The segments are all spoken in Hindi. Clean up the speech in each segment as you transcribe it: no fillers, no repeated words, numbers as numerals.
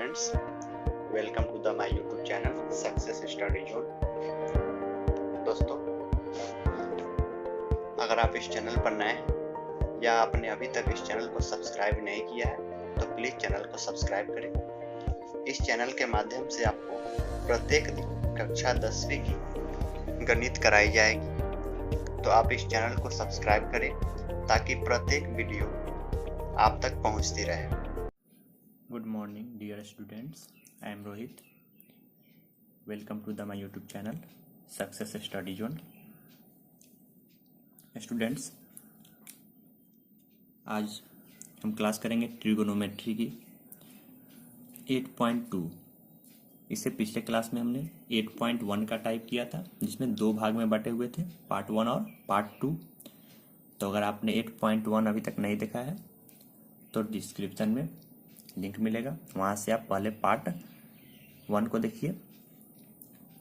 students, welcome to the my YouTube channel Success Study Zone। दोस्तों, अगर आप इस चैनल पर नए हैं या आपने अभी तक इस चैनल को सब्सक्राइब नहीं किया है तो प्लीज चैनल को सब्सक्राइब करें। इस चैनल के माध्यम से आपको प्रत्येक दिन कक्षा 10वीं की गणित कराई जाएगी, तो आप इस चैनल को सब्सक्राइब करें ताकि प्रत्येक वीडियो आप तक पहुंचती रहे। Good morning dear students, I am Rohit. Welcome to my YouTube channel Success Study Zone. Students, आज हम क्लास करेंगे ट्रिगोनोमेट्री की 8.2। इससे पिछले क्लास में हमने 8.1 का टाइप किया था, जिसमें दो भाग में बटे हुए थे, पार्ट 1 और पार्ट 2। तो अगर आपने 8.1 अभी तक नहीं देखा है तो डिस्क्रिप्शन में लिंक मिलेगा, वहाँ से आप पहले पार्ट 1 को देखिए,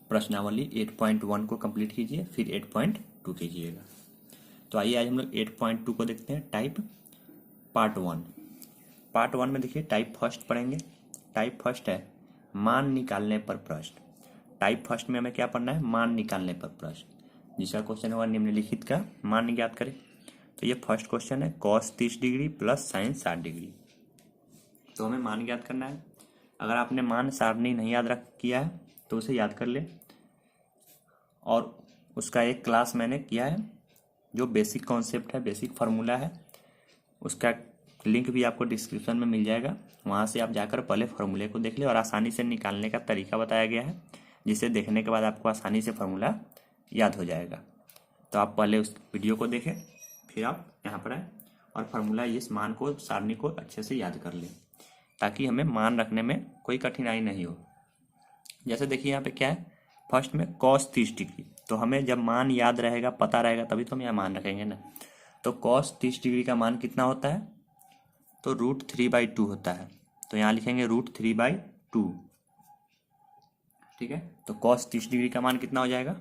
प्रश्नावली 8.1 को कंप्लीट कीजिए, फिर 8.2 कीजिएगा। तो आइए आज हम लोग 8.2 को देखते हैं, टाइप पार्ट 1। पार्ट 1 में देखिए टाइप फर्स्ट पढ़ेंगे। टाइप फर्स्ट है मान निकालने पर प्रश्न। टाइप फर्स्ट में हमें क्या पढ़ना है? मान निकालने पर प्रश्न, जिसका क्वेश्चन होगा निम्नलिखित का मान ज्ञात करें। तो ये फर्स्ट क्वेश्चन है, cos 30 degree plus sign 60 degree. तो हमें मान याद करना है। अगर आपने मान सारणी नहीं याद रख किया है तो उसे याद कर ले, और उसका एक क्लास मैंने किया है जो बेसिक कॉन्सेप्ट है, बेसिक फार्मूला है, उसका लिंक भी आपको डिस्क्रिप्शन में मिल जाएगा। वहाँ से आप जाकर पहले फार्मूले को देख ले, और आसानी से निकालने का तरीका बताया गया है, जिसे देखने के बाद आपको आसानी से फार्मूला याद हो जाएगा। तो आप पहले उस वीडियो को देखें, फिर आप यहाँ पर आए और फार्मूला इस मान को, सारणी को अच्छे से याद कर लें, ताकि हमें मान रखने में कोई कठिनाई नहीं हो। जैसे देखिए यहाँ पे क्या है, फर्स्ट में cos 30 डिग्री। तो हमें जब मान याद रहेगा, पता रहेगा, तभी तो हम यहाँ मान रखेंगे ना। तो cos 30 डिग्री का मान कितना होता है? तो √3/2 होता है। तो यहाँ लिखेंगे √3/2। ठीक है, तो cos 30 डिग्री का मान कितना हो जाएगा?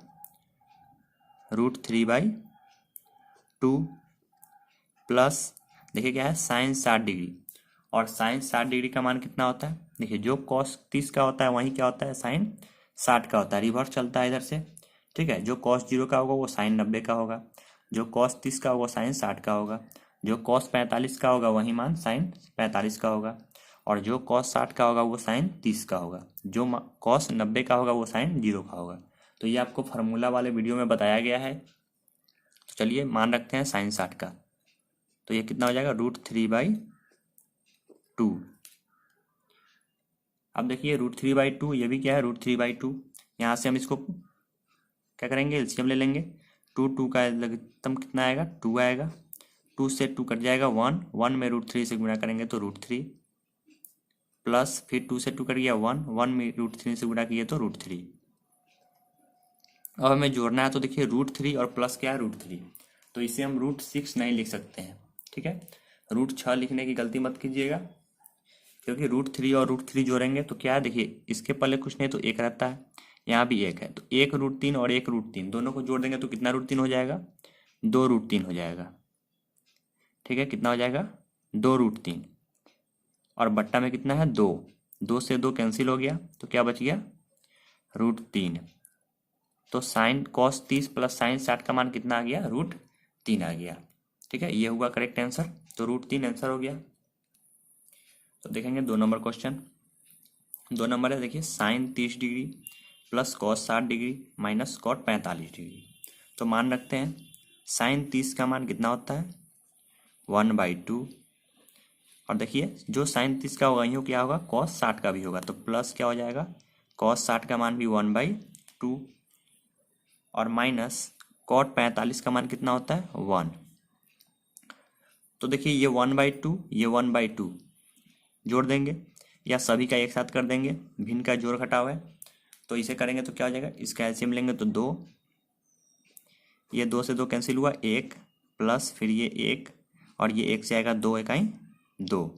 √3/2 प्लस देखिए क्या है, साइन 60 डिग्री। और साइन 60 डिग्री का मान कितना होता है? देखिए जो cos 30 का होता है वहीं क्या होता है, साइन 60 का होता है, रिवर्स चलता है इधर से। ठीक है, जो cos 0 का होगा वो साइन 90 का होगा, जो cos 30 का होगा साइन 60 का होगा, जो cos 45 का होगा वही मान साइन 45 का होगा, और जो cos 60 का होगा वो साइन 30 का होगा, जो cos 90 का होगा वो साइन 0 का होगा। तो ये आपको फार्मूला वाले वीडियो में बताया गया है। तो चलिए मान रखते हैं साइन 60 का। तो ये कितना हो जाएगा? √3/2। अब देखिए √3/2, ये भी क्या है? √3/2। यहाँ से हम इसको क्या करेंगे, एलसीएम ले लेंगे। 2 का लघुत्तम कितना आएगा? 2 आएगा। 2 से 2 कट जाएगा 1, 1 में √3 से गुणा करेंगे तो √3, प्लस फिर 2 से 2 कट गया 1, 1 में √3 से गुणा किए तो √3। अब हमें जोड़ना है, तो देखिए √3 और प्लस क्या है? √3। तो इसे हम √6 नहीं लिख सकते हैं। ठीक है, √6 लिखने की गलती मत कीजिएगा, क्योंकि √3 और √3 जोड़ेंगे तो क्या है, देखिए इसके पहले कुछ नहीं तो एक रहता है, यहाँ भी एक है, तो एक √3 और एक √3 दोनों को जोड़ देंगे तो कितना √3 हो जाएगा? 2 √3 हो जाएगा। ठीक है, कितना हो जाएगा? 2 √3, और बट्टा में कितना है? 2। 2 से 2 कैंसिल हो गया, तो क्या बच गया? √3। तो साइन cos 30 प्लस साइन 60 का मान कितना आ गया? √3 आ गया। ठीक है, ये हुआ करेक्ट आंसर। तो √3 आंसर हो गया। तो देखेंगे 2 नंबर क्वेश्चन। 2 नंबर है, देखिए sine 30 degree plus cos 60 degree minus cot 45 degree. तो मान रखते हैं साइन 30 का मान कितना होता है? 1/2। और देखिए जो साइन 30 का होगा यूँ क्या होगा, cos 60 का भी होगा, तो प्लस क्या हो जाएगा, cos 60 का मान भी 1/2, और माइनस cot 45 का मान कितना होता है? 1। तो देखिए ये 1/2, ये 1/2 जोड़ देंगे, या सभी का एक साथ कर देंगे, भिन्न का जोड़ घटाव है, तो इसे करेंगे तो क्या हो जाएगा, इसका एलसीएम लेंगे तो 2, ये 2 से 2 कैंसिल हुआ 1, प्लस फिर ये 1, और ये 1 से आएगा 2 इकाई 2।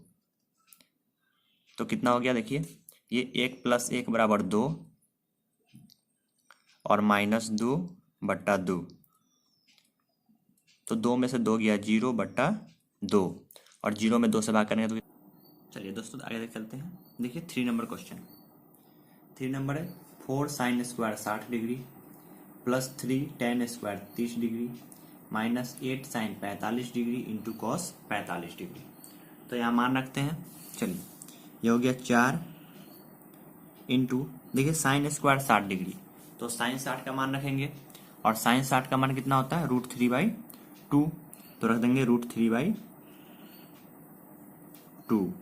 तो कितना हो गया, देखिए ये 1 + 1 बराबर 2, और -2/2। तो 2 में से 2 गया 0/2, और 0 में 2 से भाग करेंगे तो चलिए दोस्तों आगे तक चलते हैं। देखिए 3 नंबर क्वेश्चन। 3 नंबर है 4 sine square 60 degree plus 3 tan square 30 degree minus 8 sine 45 degree into cos 45 degree. तो यहाँ मान रखते हैं। चलिए ये हो गया 4 इंटू, देखिए साइन स्क्वायर 60 डिग्री, तो साइन 60 का मान रखेंगे और साइन 60 का मान कितना होता है √3/2, तो रख देंगे √3/2।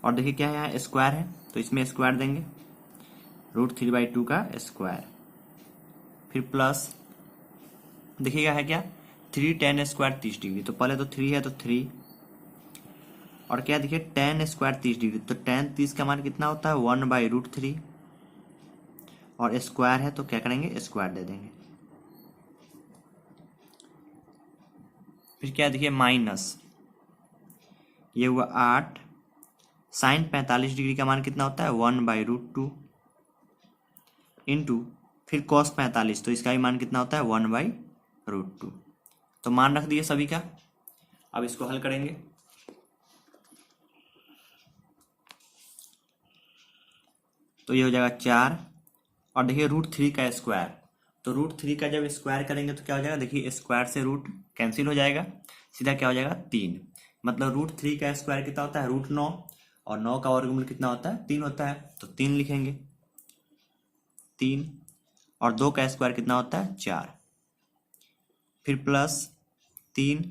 और देखिए क्या है यहाँ स्क्वायर है तो इसमें स्क्वायर देंगे √3/2 का स्क्वायर, फिर प्लस देखिएगा है क्या 3 टेन स्क्वायर 30 डिग्री, तो पहले तो 3 है तो 3 और क्या देखिए टेन स्क्वायर 30 डिग्री, तो टेन 30 का मान कितना होता है 1/√3 और स्क्वायर है तो क्या करेंगे स्क्वायर दे देंगे। फिर क्या देखिए माइनस ये हुआ 8 साइन 45 डिग्री का मान कितना होता है 1/√2 इंटू फिर कॉस 45, तो इसका भी मान कितना होता है 1/√2। तो मान रख दिए सभी का। अब इसको हल करेंगे। तो ये हो जाएगा 4 और देखिए √3 का स्क्वायर, तो √3 का जब स्क्वायर करेंगे तो क्या हो जाएगा, देखिए स्क्वायर से रूट कैंसिल हो जाएगा, सीधा क्या हो जाएगा 3। मतलब √3 का स्क्वायर कितना होता है √9 और 9 का वर्गमूल कितना होता है 3 होता है, तो 3 लिखेंगे 3 और 2 का स्क्वायर कितना होता है 4, फिर प्लस 3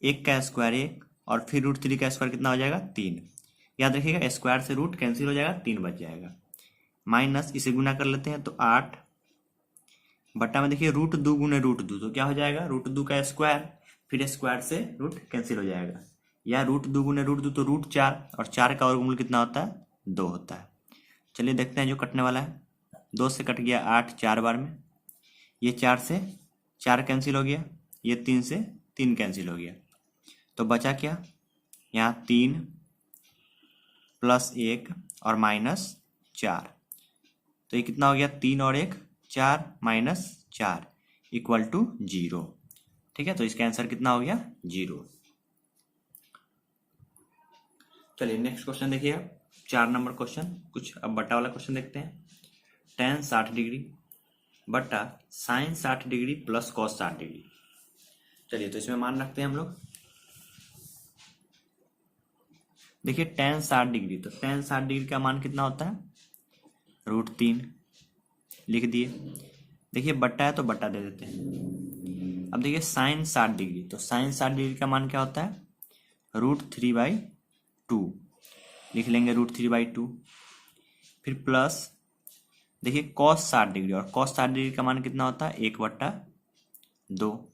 1 का स्क्वायर 1 और फिर √3 का स्क्वायर कितना हो जाएगा 3। याद रखिएगा स्क्वायर से रूट कैंसिल हो जाएगा 3 बच जाएगा, माइनस इसे गुना कर लेते हैं तो 8 बट्टा में देखिए √2 गुने √2, तो क्या हो जाएगा √2 का स्क्वायर, फिर स्क्वायर से रूट कैंसिल हो जाएगा, या √2 गुने √2 तो √4 और 4 का वर्गमूल कितना होता है 2 होता है। चलिए देखते हैं जो कटने वाला है। 2 से कट गया 8 4 बार में, ये 4 से 4 कैंसिल हो गया, ये 3 से 3 कैंसिल हो गया, तो बचा क्या यहाँ 3 प्लस 1 और माइनस 4, तो ये कितना हो गया 3 और 1 4 माइनस 4 इक्वल टू 0। ठीक है, तो इसका आंसर कितना हो गया 0। चलिए नेक्स्ट क्वेश्चन देखिए 4 नंबर क्वेश्चन। कुछ अब बट्टा वाला क्वेश्चन देखते हैं। टेन 60 डिग्री बट्टा sine 60 degree plus cos 60 degree. चलिए तो इसमें मान रखते हैं हम लोग। देखिए टेन 60 डिग्री, तो टेन 60 डिग्री का मान कितना होता है √3 लिख दिए। देखिए बट्टा है तो बट्टा दे देते हैं। अब देखिए साइन 60 डिग्री, तो साइन 60 डिग्री का मान क्या होता है √3/2 लिख लेंगे √3/2, फिर प्लस देखिए कॉस 60 डिग्री, और कॉस 60 डिग्री का मान कितना होता है 1/2।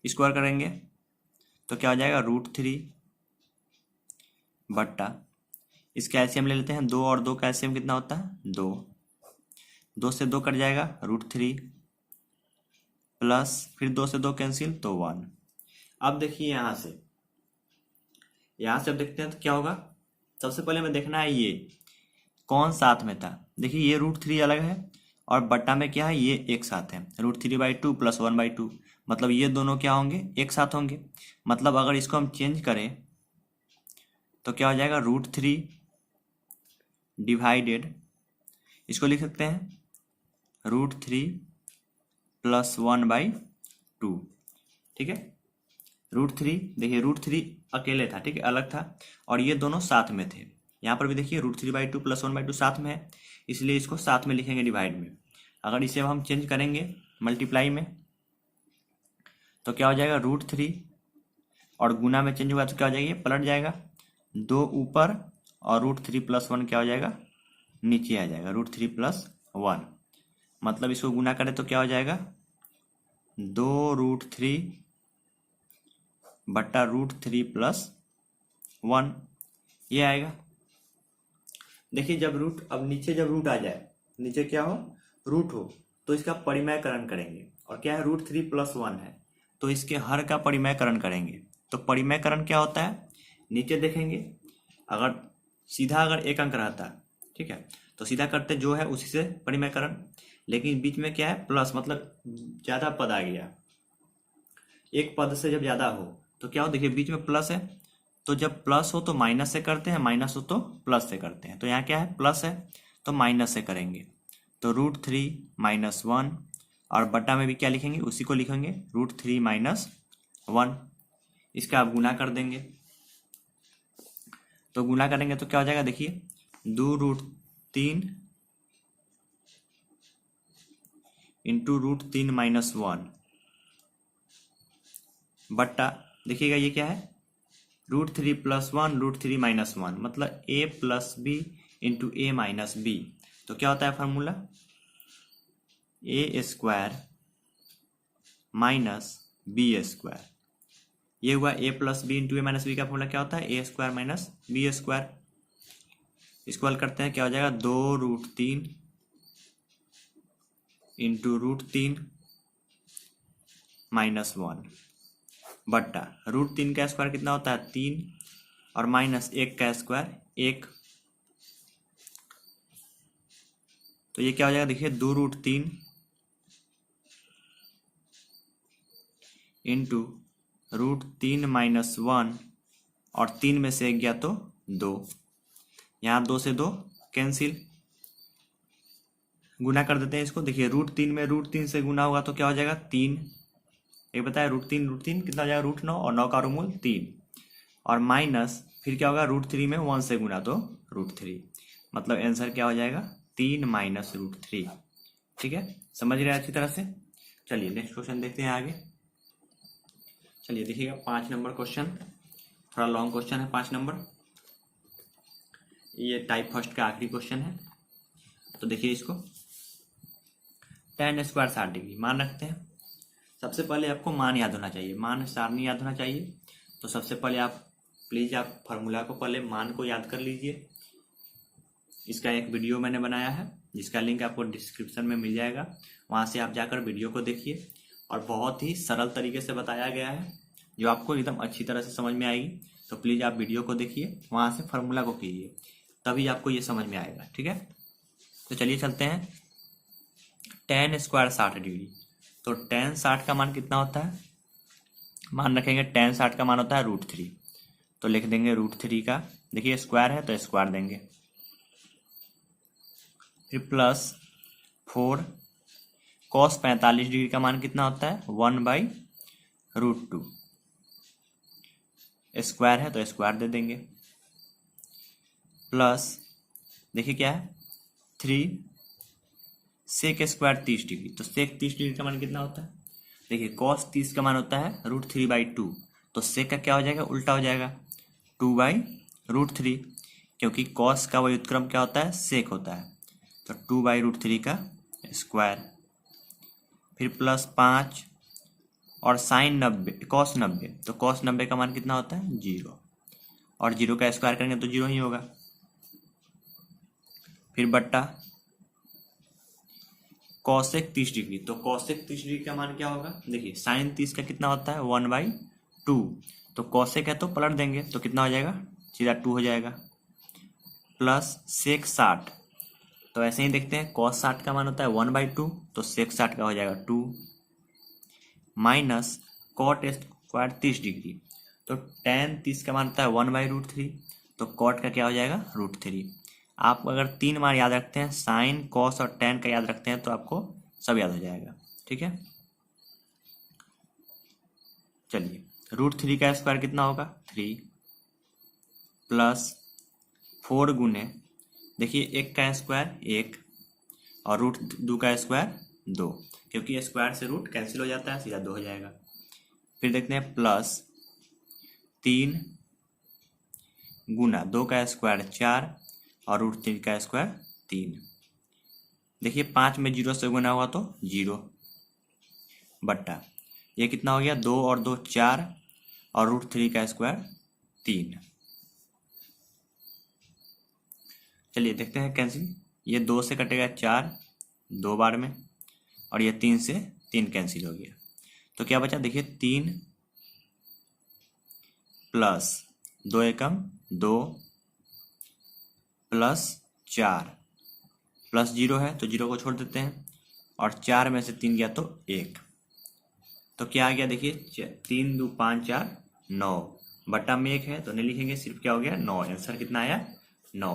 स्क्वायर करेंगे तो क्या हो जाएगा √3 बट्टा इसका एलसीएम ले लेते हैं, 2 और 2 का एलसीएम कितना होता है 2, 2 से 2 कट जाएगा √3 प्लस फिर 2 से 2 कैंसिल तो 1। अब देखिए यहाँ से अब देखते हैं तो क्या होगा। सबसे पहले हमें देखना है ये कौन साथ में था। देखिए ये √3 अलग है और बट्टा में क्या है ये एक साथ है, √3/2 प्लस 1/2, मतलब ये दोनों क्या होंगे एक साथ होंगे। मतलब अगर इसको हम चेंज करें तो क्या हो जाएगा √3 डिवाइडेड, इसको लिख सकते हैं √3 प्लस 1/2। ठीक है, √3 देखिए √3 अकेले था, ठीक है अलग था, और ये दोनों साथ में थे। यहाँ पर भी देखिए √3/2 प्लस 1/2 साथ में है, इसलिए इसको साथ में लिखेंगे डिवाइड में। अगर इसे हम चेंज करेंगे मल्टीप्लाई में तो क्या हो जाएगा √3 और गुना में चेंज हुआ तो क्या हो जाएगा ये पलट जाएगा, 2 ऊपर और √3 प्लस 1 क्या हो जाएगा नीचे आ जाएगा √3 प्लस 1। मतलब इसको गुना करें तो क्या हो जाएगा 2√3 बट्टा √3 प्लस 1 ये आएगा। देखिए जब रूट, अब नीचे जब रूट आ जाए, नीचे क्या हो रूट हो, तो इसका परिमयकरण करेंगे, और क्या है √3 प्लस 1 है तो इसके हर का परिमयकरण करेंगे। तो परिमयकरण क्या होता है, नीचे देखेंगे अगर सीधा अगर एक अंक रहता ठीक है तो सीधा करते जो है उसी से परिमयकरण, लेकिन बीच में क्या है प्लस, मतलब ज्यादा पद आ गया, एक पद से जब ज्यादा हो तो क्या हो, देखिए बीच में प्लस है तो जब प्लस हो तो माइनस से करते हैं, माइनस हो तो प्लस से करते हैं। तो यहाँ क्या है, प्लस है तो माइनस से करेंगे, तो √3 - 1, और बटा में भी क्या लिखेंगे, उसी को लिखेंगे √3 - 1। इसका आप गुना कर देंगे, तो गुना करेंगे तो क्या हो जाएगा, देखिए 2√3 इंटू √3 - 1 बट्टा, देखिएगा ये क्या है, √3 + 1 √3 - 1, मतलब a + b into a - b। तो क्या होता है फार्मूला, a² - b²। ये हुआ a + b into a - b का फॉर्मूला क्या होता है, a² - b²। इसको हल करते हैं, क्या हो जाएगा, 2√3 इंटू √3 - 1 बट्टा √3 का स्क्वायर कितना होता है, 3, और -1 का स्क्वायर 1। तो ये क्या हो जाएगा, देखिए 2√3 इंटू √3 - 1, और 3 में से 1 गया तो 2, यहाँ 2 से 2 कैंसिल। गुना कर देते हैं इसको, देखिए √3 में √3 से गुना होगा तो क्या हो जाएगा, 3। एक बताया √3 कितना हो जाएगा, √9, और 9 का वर्गमूल 3, और माइनस फिर क्या होगा, √3 में 1 से गुना तो √3, मतलब आंसर क्या हो जाएगा, 3 - √3। ठीक है, समझ रहे हैं अच्छी तरह से। चलिए नेक्स्ट क्वेश्चन देखते हैं आगे। चलिए देखिएगा 5 नंबर क्वेश्चन, थोड़ा लॉन्ग क्वेश्चन है 5 नंबर, ये टाइप फर्स्ट का आखिरी क्वेश्चन है। तो देखिए इसको, tan² 60 डिग्री मान रखते हैं। सबसे पहले आपको मान याद होना चाहिए, मान सारणी याद होना चाहिए। तो सबसे पहले आप प्लीज आप फार्मूला को, पहले मान को याद कर लीजिए। इसका एक वीडियो मैंने बनाया है जिसका लिंक आपको डिस्क्रिप्शन में मिल जाएगा, वहां से आप जाकर वीडियो को देखिए, और बहुत ही सरल तरीके से बताया गया है जो आपको एकदम अच्छी तरह से समझ में आएगी। तो प्लीज आप वीडियो को देखिए, वहां से फार्मूला को कीजिए, तभी आपको ये समझ में आएगा। ठीक है, तो चलिए चलते हैं। tan² 60 डिग्री, तो tan 60 का मान कितना होता है, मान रखेंगे tan 60 का मान होता है √3, तो लिख देंगे √3 का, देखिए स्क्वायर है तो स्क्वायर देंगे, फिर प्लस 4 cos 45 डिग्री का मान कितना होता है, 1/√2, स्क्वायर है तो स्क्वायर दे देंगे, प्लस देखिए क्या है, 3 sec² 30 डिग्री, तो sec 30 डिग्री का मान कितना होता है, देखिए cos 30 का मान होता है √3/2, तो sec का क्या हो जाएगा, उल्टा हो जाएगा 2/√3, क्योंकि cos का व्युत्क्रम क्या होता है, sec होता है, तो 2/√3 का स्क्वायर, फिर प्लस 5 और sin 90 cos 90, तो cos 90 का मान कितना होता है, 0, और 0 का स्क्वायर करेंगे तो 0 ही होगा, फिर बट्टा cosec 30 डिग्री, तो cosec 30 डिग्री का मान क्या होगा, देखिए sin 30 का कितना होता है, 1/2, तो cosec है तो पलट देंगे तो कितना हो जाएगा, सीधा 2 हो जाएगा, प्लस sec 60, तो ऐसे ही देखते हैं, cos 60 का मान होता है 1/2, तो sec 60 का हो जाएगा 2, माइनस cot² 30 डिग्री, तो tan 30 का मान होता है 1/√3, तो cot का क्या हो जाएगा, √3। आप अगर 3 मान याद रखते हैं, साइन कॉस और tan का याद रखते हैं, तो आपको सब याद हो जाएगा। ठीक है, चलिए √3 का स्क्वायर कितना होगा, 3, प्लस 4 गुने, देखिए 1 का स्क्वायर 1, और √2 का स्क्वायर 2, क्योंकि स्क्वायर से रूट कैंसिल हो जाता है, सीधा 2 हो जाएगा। फिर देखते हैं प्लस 3 गुना 2 का स्क्वायर 4, और √3 का स्क्वायर 3, देखिए 5 में 0 से गुना हुआ तो 0, बट्टा ये कितना हो गया, 2 और 2 4, और √3 का स्क्वायर 3। चलिए देखते हैं कैंसिल, ये 2 से कटेगा 4 2 बार में, और ये 3 से 3 कैंसिल हो गया, तो क्या बचा, देखिए 3 प्लस 2 एकम 2 प्लस 4 प्लस 0 है तो 0 को छोड़ देते हैं, और 4 में से 3 गया तो 1, तो क्या आ गया, देखिए 3 2 5 4 9, बटा में 1 है तो नहीं लिखेंगे, सिर्फ क्या हो गया 9। आंसर कितना आया 9।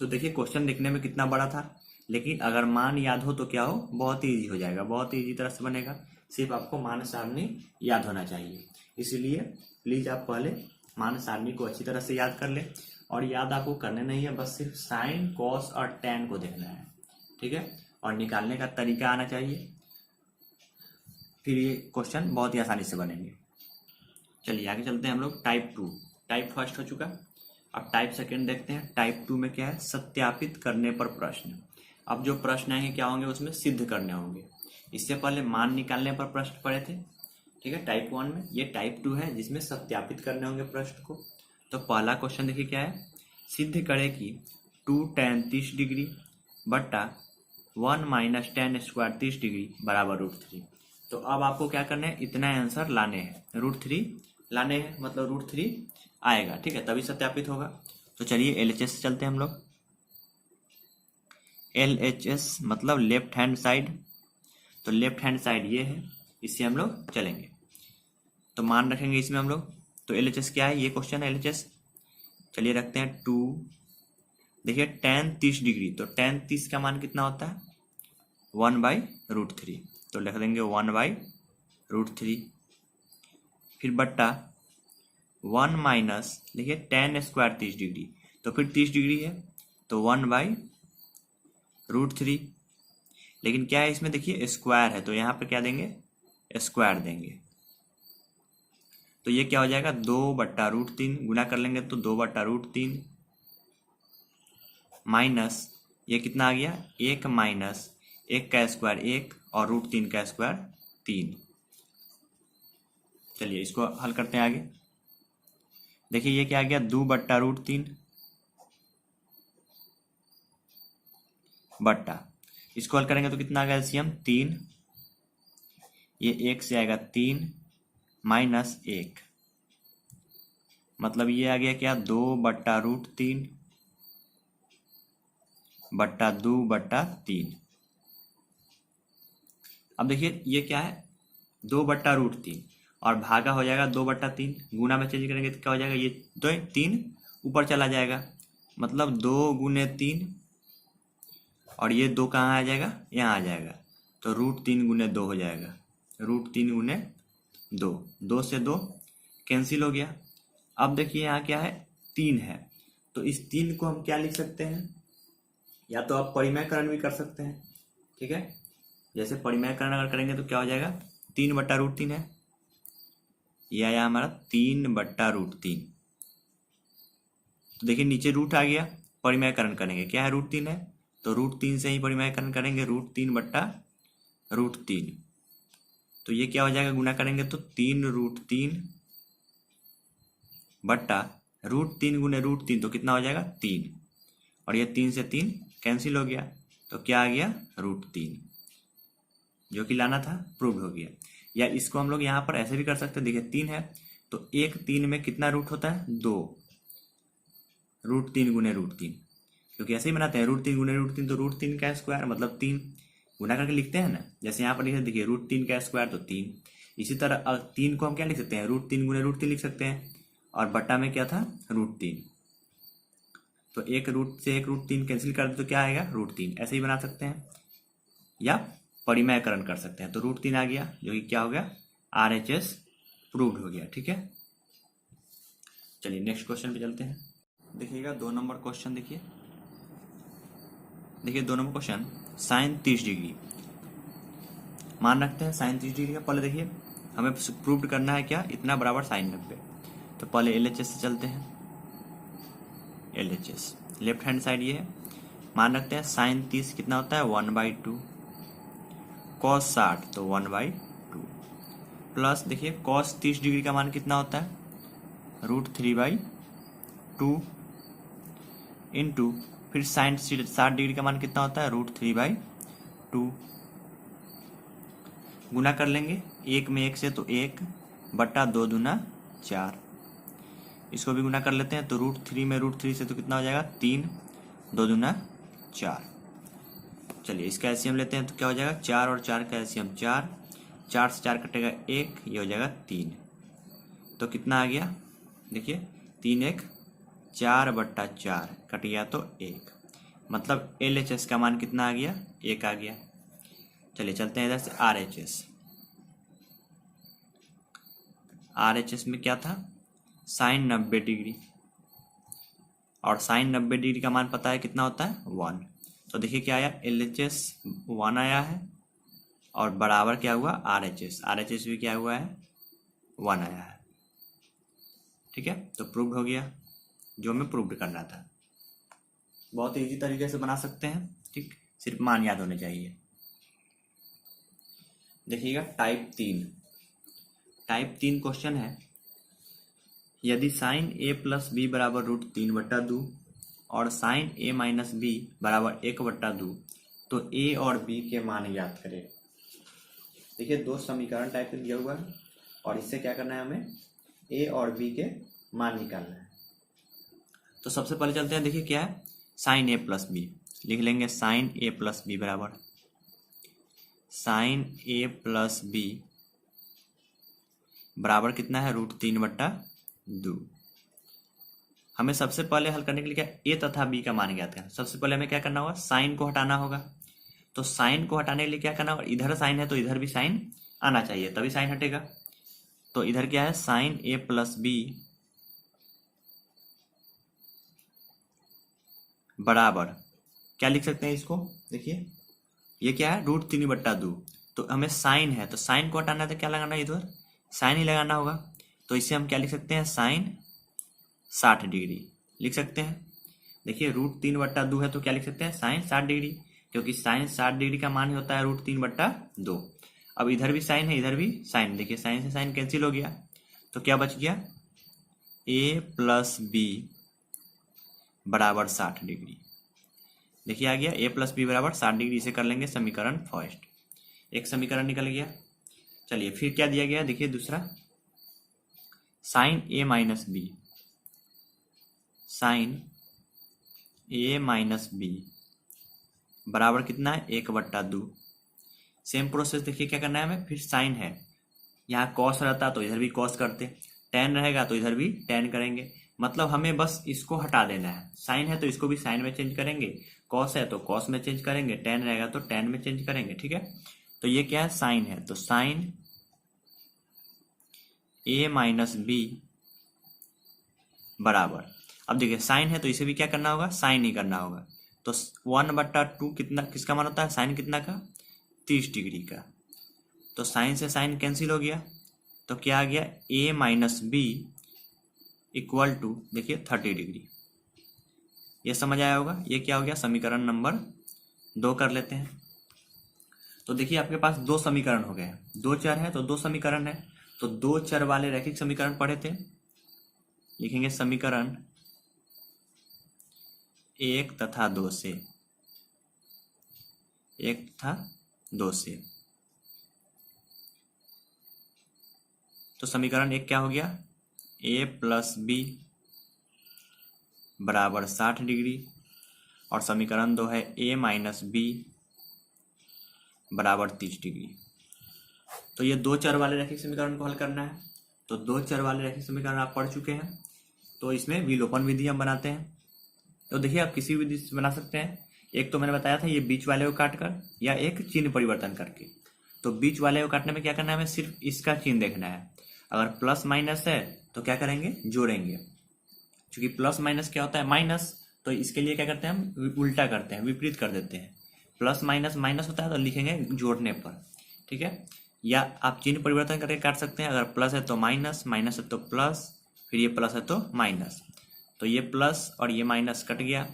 तो देखिए क्वेश्चन देखने में कितना बड़ा था, लेकिन अगर मान याद हो तो क्या हो, बहुत ही ईजी हो जाएगा, बहुत ही ईजी तरह से बनेगा। सिर्फ आपको मान सारणी याद होना चाहिए, इसीलिए प्लीज आप पहले मान सारणी को अच्छी तरह से याद कर ले। और याद आपको करने नहीं है, बस सिर्फ साइन कॉस और टैन को देखना है, ठीक है, और निकालने का तरीका आना चाहिए, फिर ये क्वेश्चन बहुत ही आसानी से बनेंगे। चलिए आगे चलते हैं हम लोग। टाइप 2, टाइप फर्स्ट हो चुका, अब टाइप सेकंड देखते हैं। टाइप 2 में क्या है, सत्यापित करने पर प्रश्न। अब जो प्रश्न आएंगे क्या होंगे, उसमें सिद्ध करने होंगे। इससे पहले मान निकालने पर प्रश्न पढ़े थे, ठीक है, टाइप 1 में। ये टाइप 2 है जिसमें सत्यापित करने होंगे प्रश्न को। तो पहला क्वेश्चन देखिए क्या है, सिद्ध करें कि 2 tan 30 डिग्री बट्टा 1 माइनस tan स्क्वायर 30 डिग्री बराबर √3। तो अब आपको क्या करना है, इतना आंसर लाने हैं, √3 लाने हैं, मतलब √3 आएगा, ठीक है, तभी सत्यापित होगा। तो चलिए LHS से चलते हैं हम लोग। LHS मतलब लेफ्ट हैंड साइड, तो लेफ्ट हैंड साइड ये है, इससे हम लोग चलेंगे तो मान रखेंगे इसमें हम लोग। तो LHS क्या है, ये क्वेश्चन है LHS। चलिए रखते हैं 2, देखिए tan 30 डिग्री, तो tan 30 का मान कितना होता है 1/√3, तो लिख देंगे 1/√3। फिर बट्टा 1 माइनस, देखिए tan स्क्वायर 30 डिग्री, तो फिर 30 डिग्री है तो 1/√3। लेकिन क्या है इसमें, देखिए स्क्वायर है, तो यहाँ पे क्या देंगे, स्क्वायर देंगे। तो ये क्या हो जाएगा 2/√3, गुना कर लेंगे तो 2/√3 माइनस ये कितना आ गया 1 माइनस 1 का स्क्वायर 1 और √3 का स्क्वायर 3। चलिए इसको हल करते हैं आगे। देखिए ये क्या आ गया 2/√3 बट्टा, इसको हल करेंगे तो कितना आ गया एलसीएम 3, ये 1 से आएगा 3 माइनस 1, मतलब ये आ गया क्या 2/√3 बट्टा 2/3। अब देखिए ये क्या है 2/√3 और भागा हो जाएगा 2/3, गुना में चेंज करेंगे तो क्या हो जाएगा, ये 3 ऊपर चला जाएगा, मतलब 2 गुने 3, और ये 2 कहाँ आ जाएगा, यहाँ आ जाएगा, तो √3 गुने 2 हो जाएगा, √3 गुने 2, 2 से 2 कैंसिल हो गया। अब देखिए यहाँ क्या है 3 है, तो इस 3 को हम क्या लिख सकते हैं, या तो आप परिमेयकरण भी कर सकते हैं, ठीक है, जैसे परिमेयकरण अगर करेंगे तो क्या हो जाएगा 3/√3 है, यह आया हमारा 3/√3। तो देखिए नीचे रूट आ गया, परिमेयकरण करेंगे क्या है √3 है, तो √3 से ही परिमेयकरण करेंगे, √3/√3। तो ये क्या हो जाएगा, गुना करेंगे तो 3√3 बट्टा √3 गुने √3, तो कितना हो जाएगा 3, और ये 3 से 3 कैंसिल हो गया, तो क्या आ गया √3, जो कि लाना था प्रूव हो गया। या इसको हम लोग यहाँ पर ऐसे भी कर सकते हैं, देखिए 3 है तो 1 3 में कितना रूट होता है 2, √3 गुने √3, क्योंकि ऐसे ही बनाते हैं √3 गुने √3, तो √3 का स्क्वायर मतलब 3 गुना करके लिखते हैं ना, जैसे यहाँ पर देखिए √3 का स्क्वायर तो 3। इसी तरह 3 को हम क्या लिख सकते हैं √3 गुने √3 लिख सकते हैं, और बट्टा में क्या था √3, तो एक रूट से एक √3 कैंसिल कर दे तो क्या आएगा √3, ऐसे ही बना सकते हैं या परिमेयकरण कर सकते हैं। तो √3 आ गया, जो कि क्या हो गया RHS प्रूव्ड हो गया, ठीक है। चलिए नेक्स्ट क्वेश्चन पे चलते हैं। देखिएगा 2 नंबर क्वेश्चन, देखिए 2 नंबर क्वेश्चन साइन 30 डिग्री मान रखते हैं, साइन 30 डिग्री का पहले देखिए हमें प्रूव्ड करना है क्या, इतना बराबर साइन 90। तो पहले LHS से चलते हैं। LHS लेफ्ट हैंड साइड ये है, मान रखते हैं साइन 30 कितना होता है 1/2, कॉस 60 तो 1/2, प्लस देखिए कॉस 30 डिग्री का मान कितना होता है √3/2 इंटू फिर साइन 60 डिग्री का मान कितना होता है √3/2, गुना कर लेंगे 1 में 1 से तो 1 बट्टा 2 दूना 4, इसको भी गुना कर लेते हैं तो √3 में √3 से तो कितना हो जाएगा 3, 2 दूना 4। चलिए इसका एलसीएम लेते हैं तो क्या हो जाएगा 4 और 4 का एलसीएम 4, 4 से 4 कटेगा 1, ये हो जाएगा 3। तो तो कितना आ गया, देखिए 3 1 4/4 कट गया तो 1, मतलब LHS का मान कितना आ गया, 1 आ गया। चलिए चलते हैं इधर से RHS में क्या था, साइन 90 डिग्री, और साइन 90 डिग्री का मान पता है कितना होता है, 1। तो देखिए क्या आया, LHS 1 आया है और बराबर क्या हुआ, RHS भी क्या हुआ है, 1 आया है। ठीक है, तो प्रूव्ड हो गया जो हमें प्रूव्ड करना था। बहुत इजी तरीके से बना सकते हैं, ठीक, सिर्फ मान याद होने चाहिए। देखिएगा टाइप 3 क्वेश्चन है, यदि साइन A प्लस बी बराबर √3/2 और साइन A माइनस बी बराबर 1/2 तो A और B के मान ज्ञात करें। देखिए 2 समीकरण टाइप से दिया हुआ है और इससे क्या करना है, हमें A और B के मान निकालना है। तो सबसे पहले चलते हैं, देखिए क्या है, साइन A प्लस बी, लिख लेंगे साइन A प्लस बी बराबर साइन A प्लस बी बराबर कितना है, √3/2। हमें सबसे पहले हल करने के लिए क्या, A तथा B का मान ज्ञात करना। सबसे पहले हमें क्या करना होगा, साइन को हटाना होगा। तो साइन को हटाने के लिए क्या करना होगा, इधर साइन है तो इधर भी साइन आना चाहिए, तभी साइन हटेगा। तो इधर क्या है, साइन A प्लस बी बराबर क्या लिख सकते हैं इसको, देखिए ये क्या है, √3/2। तो हमें साइन है तो साइन को हटाना है तो क्या लगाना है, इधर साइन ही लगाना होगा। तो इसे हम क्या लिख सकते हैं, साइन 60 डिग्री लिख सकते हैं। देखिए √3/2 है तो क्या लिख सकते हैं, साइन 60 डिग्री, क्योंकि साइन 60 डिग्री का मान ही होता है √3/2। अब इधर भी साइन है इधर भी साइन, देखिए साइन से साइन कैंसिल हो गया, तो क्या बच गया, A प्लस बी बराबर 60 डिग्री। देखिए आ गया A प्लस बी बराबर 60 डिग्री, इसे कर लेंगे समीकरण फर्स्ट, एक समीकरण निकल गया। चलिए फिर क्या दिया गया, देखिए दूसरा, साइन A माइनस बी बराबर कितना है, 1/2। सेम प्रोसेस देखिए क्या करना है हमें, फिर साइन है, यहाँ कॉस रहता तो इधर भी कॉस करते, टेन रहेगा तो इधर भी टेन करेंगे, मतलब हमें बस इसको हटा देना है। साइन है तो इसको भी साइन में चेंज करेंगे, कॉस है तो कॉस में चेंज करेंगे, टेन रहेगा तो टेन में चेंज करेंगे। ठीक है, तो ये क्या है, साइन है तो साइन A माइनस बी बराबर, अब देखिए साइन है तो इसे भी क्या करना होगा, साइन ही करना होगा। तो 1/2 कितना, किसका मान होता है, साइन कितना का, 30 डिग्री का। तो साइन से साइन कैंसिल हो गया, तो क्या आ गया, A minus B equal to, देखिए 30 डिग्री। ये समझ आया होगा, ये क्या हो गया, समीकरण नंबर 2 कर लेते हैं। तो देखिए आपके पास 2 समीकरण हो गए, 2 चर है तो 2 समीकरण है, तो 2 चर वाले रैखिक समीकरण पढ़े थे, लिखेंगे समीकरण 1 तथा 2 से, 1 तथा 2 से। तो समीकरण 1 क्या हो गया, A प्लस बी बराबर 60 डिग्री, और समीकरण 2 है A माइनस बी बराबर 30 डिग्री। तो ये 2 चर वाले रैखिक समीकरण को हल करना है। तो 2 चर वाले रैखिक समीकरण आप पढ़ चुके हैं, तो इसमें विलोपन विधि हम बनाते हैं। तो देखिए आप किसी विधि से बना सकते हैं, एक तो मैंने बताया था ये बीच वाले को काट कर, या एक चिन्ह परिवर्तन करके। तो बीच वाले को काटने में क्या करना है, हमें सिर्फ इसका चिन्ह देखना है। अगर प्लस माइनस है तो क्या करेंगे, जोड़ेंगे, क्योंकि प्लस माइनस क्या होता है, माइनस, तो इसके लिए क्या करते हैं, हम उल्टा करते हैं, विपरीत कर देते हैं। प्लस माइनस माइनस होता है तो लिखेंगे जोड़ने पर। ठीक है, या आप चिन्ह परिवर्तन करके काट सकते हैं, अगर प्लस है तो माइनस, माइनस है तो प्लस, फिर ये प्लस है तो माइनस, तो ये प्लस और ये माइनस कट गया,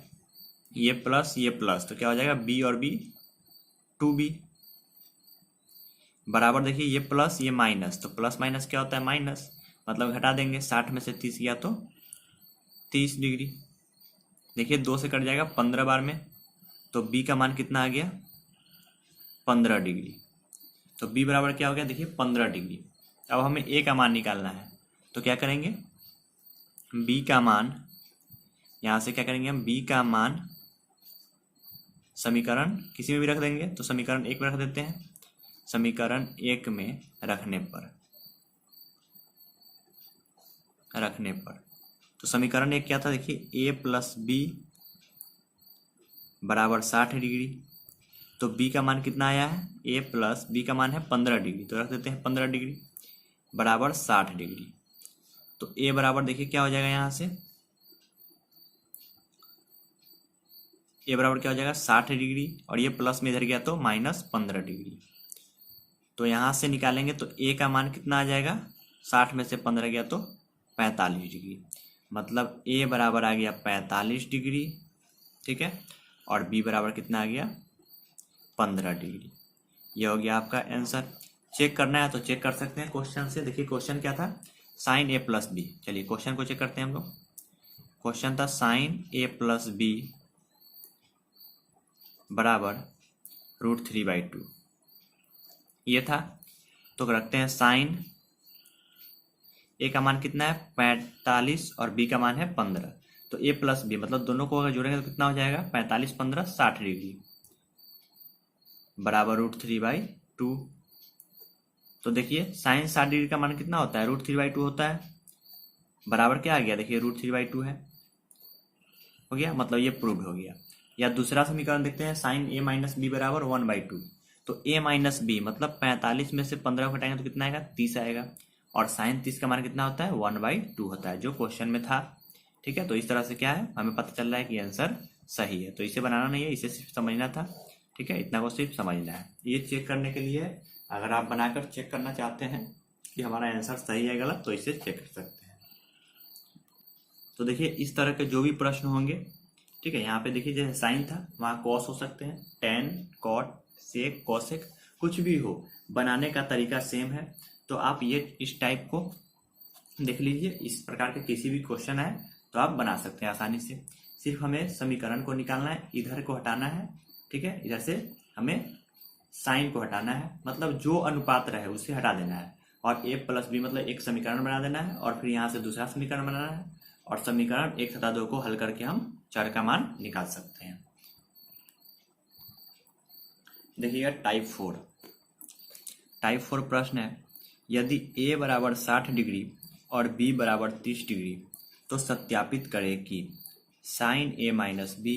ये प्लस, तो क्या हो जाएगा, बी और बी 2b बराबर, देखिए ये प्लस ये माइनस, तो प्लस माइनस क्या होता है, माइनस, मतलब घटा देंगे, 60 में से 30 गया तो 30 डिग्री। देखिए 2 से कट जाएगा 15 बार में, तो b का मान कितना आ गया, 15 डिग्री। तो b बराबर क्या हो गया, देखिए 15 डिग्री। अब हमें a का मान निकालना है, तो क्या करेंगे, b का मान, यहाँ से क्या करेंगे हम, b का मान समीकरण किसी में भी रख देंगे, तो समीकरण 1 में रख देते हैं। समीकरण 1 में रखने पर रखने पर। तो समीकरण एक क्या था, देखिए a प्लस बी बराबर 60 डिग्री। तो b का मान कितना आया है, a प्लस बी का मान है 15 डिग्री, तो रख देते हैं 15 डिग्री बराबर 60 डिग्री। तो a बराबर देखिए क्या हो जाएगा, यहाँ से a बराबर क्या हो जाएगा 60 डिग्री, और ये प्लस में इधर गया तो माइनस 15 डिग्री। तो यहाँ से निकालेंगे तो a का मान कितना आ जाएगा, 60 में से 15 गया तो 45 डिग्री। मतलब a बराबर आ गया 45 डिग्री, ठीक है, और b बराबर कितना आ गया 15 डिग्री। ये हो गया आपका आंसर। चेक करना है तो चेक कर सकते हैं क्वेश्चन से। देखिए क्वेश्चन क्या था, साइन a प्लस बी। चलिए क्वेश्चन को चेक करते हैं हम लोग। क्वेश्चन था साइन a प्लस बी बराबर √3/2 ये था। तो रखते हैं साइन a का मान कितना है 45 और b का मान है 15। तो a प्लस बी मतलब दोनों को अगर जोड़ेंगे तो कितना हो जाएगा, 45 15 60 डिग्री बराबर √3/2। तो देखिए साइन 60 डिग्री का मान कितना होता है, √3/2 होता है। बराबर क्या आ गया, देखिए √3/2 है, हो गया, मतलब ये प्रूव हो गया। या दूसरा समीकरण देखते हैं, साइन a माइनस बी बराबर 1/2। तो a माइनस बी मतलब 45 में से 15 को घटाएंगे तो कितना आएगा, 30 आएगा। और साइन 30 का मान कितना होता है, 1/2 होता है, जो क्वेश्चन में था। ठीक है, तो इस तरह से क्या है, हमें पता चल रहा है कि आंसर सही है। तो इसे बनाना नहीं है, इसे सिर्फ समझना था। ठीक है, इतना को सिर्फ समझना है। ये चेक करने के लिए अगर आप बनाकर चेक करना चाहते हैं कि हमारा आंसर सही है गलत, तो इसे चेक कर सकते हैं। तो देखिए इस तरह के जो भी प्रश्न होंगे, ठीक है, यहाँ पे देखिए जैसे साइन था वहाँ कॉस हो सकते हैं, टेन, कॉट, सेक, कॉसेक, कुछ भी हो, बनाने का तरीका सेम है। तो आप ये इस टाइप को देख लीजिए, इस प्रकार के किसी भी क्वेश्चन है तो आप बना सकते हैं आसानी से। सिर्फ हमें समीकरण को निकालना है, इधर को हटाना है, ठीक है, इधर से हमें साइन को हटाना है, मतलब जो अनुपात रहे उसे हटा देना है। और a प्लस बी मतलब एक समीकरण बना देना है, और फिर यहाँ से दूसरा समीकरण बनाना है, और समीकरण 1 तथा 2 को हल करके हम चर का मान निकाल सकते हैं। देखिएगा टाइप 4 प्रश्न है, यदि a बराबर 60 डिग्री और b बराबर 30 डिग्री तो सत्यापित करें कि साइन a माइनस बी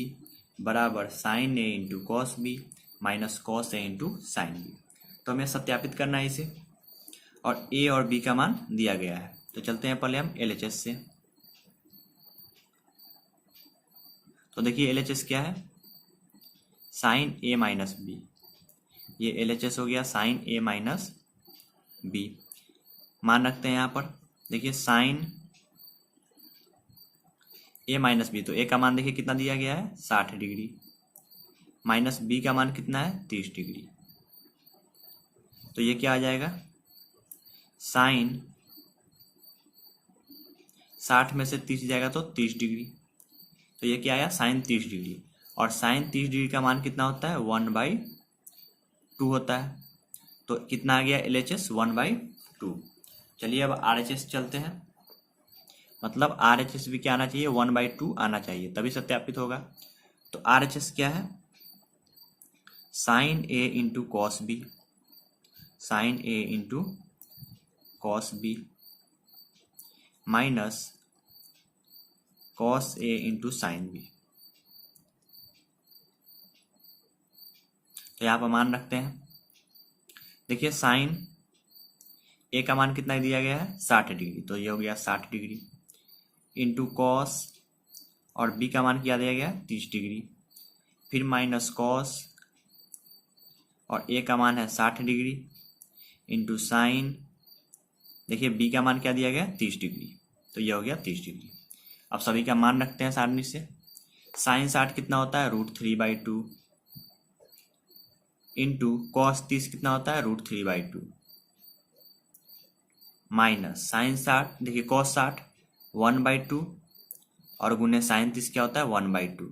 बराबर sine a into cos B minus cos a into sine B. तो हमें सत्यापित करना है इसे, और a और b का मान दिया गया है। तो चलते हैं पहले हम LHS से। तो देखिए LHS क्या है, साइन a माइनस बी, ये LHS हो गया साइन a माइनस बी। मान रखते हैं यहाँ पर, देखिए साइन a माइनस बी, तो a का मान देखिए कितना दिया गया है 60 डिग्री, माइनस b का मान कितना है 30 डिग्री। तो ये क्या आ जाएगा, साइन 60 में से 30 जाएगा तो 30 डिग्री। तो ये क्या आया, साइन 30 डिग्री, और साइन 30 डिग्री का मान कितना होता है 1/2 होता है। तो कितना आ गया LHS 1/2। चलिए अब RHS चलते हैं, मतलब RHS भी क्या आना चाहिए 1/2 आना चाहिए, तभी सत्यापित होगा। तो RHS क्या है, sine a into cos B, sine a into cos B minus cos a into sine B. तो यहाँ पर मान रखते हैं, देखिए साइन a का मान कितना दिया गया है 60 डिग्री, तो ये हो गया 60 डिग्री इंटू कॉस, और b का मान क्या दिया गया 30 डिग्री, फिर माइनस कॉस, और a का मान है 60 डिग्री इंटू साइन, देखिए b का मान क्या दिया गया 30 डिग्री, तो ये हो गया 30 डिग्री। अब सभी का मान रखते हैं आसानी से। साइन 60 कितना होता है √3/2 इंटू कॉस 30 कितना होता है √3/2 माइनस साइन 60, देखिए कॉस 60 1/2 और गुने साइन 30 क्या होता है 1/2।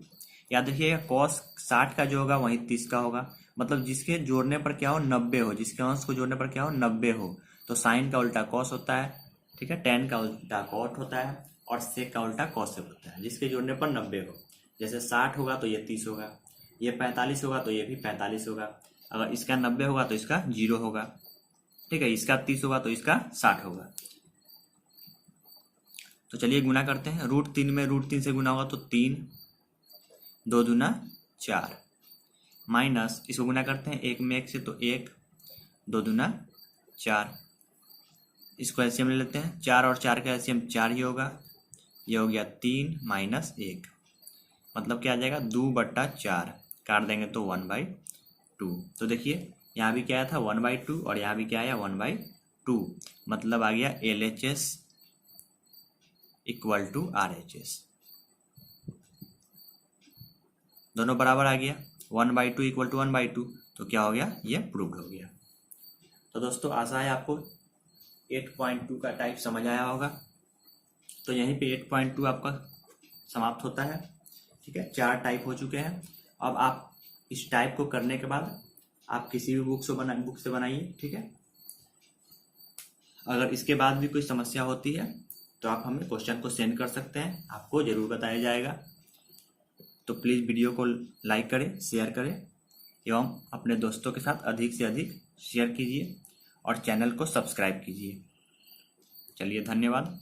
याद रखिएगा कॉस 60 का जो होगा वही 30 का होगा, मतलब जिसके जोड़ने पर क्या हो 90 हो, जिसके अंश को जोड़ने पर क्या हो 90 हो। तो साइन का उल्टा कॉस होता है, ठीक है, टेन का उल्टा कॉट होता है, और सेक का उल्टा कॉसेक होता है, जिसके जोड़ने पर 90 हो। जैसे 60 होगा तो ये 30 होगा, ये 45 होगा तो ये भी 45 होगा, अगर इसका 90 होगा तो इसका 0 होगा, ठीक है, इसका 30 होगा तो इसका 60 होगा। तो चलिए गुना करते हैं। √3 में √3 से गुना होगा तो 3, 2 दूना 4, माइनस इसको गुना करते हैं 1 में 1 से तो 1, 2 दूना 4, इसको एलसीएम ले लेते हैं। 4 और 4 का एलसीएम 4 ही होगा, ये हो गया 3 माइनस 1, मतलब क्या आ जाएगा 2/4, काट देंगे तो 1/2। तो देखिए यहाँ भी क्या आया था 1/2 और यहाँ भी क्या आया 1/2, मतलब आ गया LHS इक्वल टू RHS, दोनों बराबर आ गया। 1/2 इक्वल टू 1/2, तो क्या हो गया, ये प्रूव्ड हो गया। तो दोस्तों आशा है आपको 8.2 का टाइप समझ आया होगा। तो यहीं पे 8.2 आपका समाप्त होता है। ठीक है, 4 टाइप हो चुके हैं। अब आप इस टाइप को करने के बाद आप किसी भी बुक से बनाइए। ठीक है, अगर इसके बाद भी कोई समस्या होती है तो आप हमें क्वेश्चन को सेंड कर सकते हैं, आपको ज़रूर बताया जाएगा। तो प्लीज़ वीडियो को लाइक करें, शेयर करें एवं अपने दोस्तों के साथ अधिक से अधिक शेयर कीजिए और चैनल को सब्सक्राइब कीजिए। चलिए, धन्यवाद।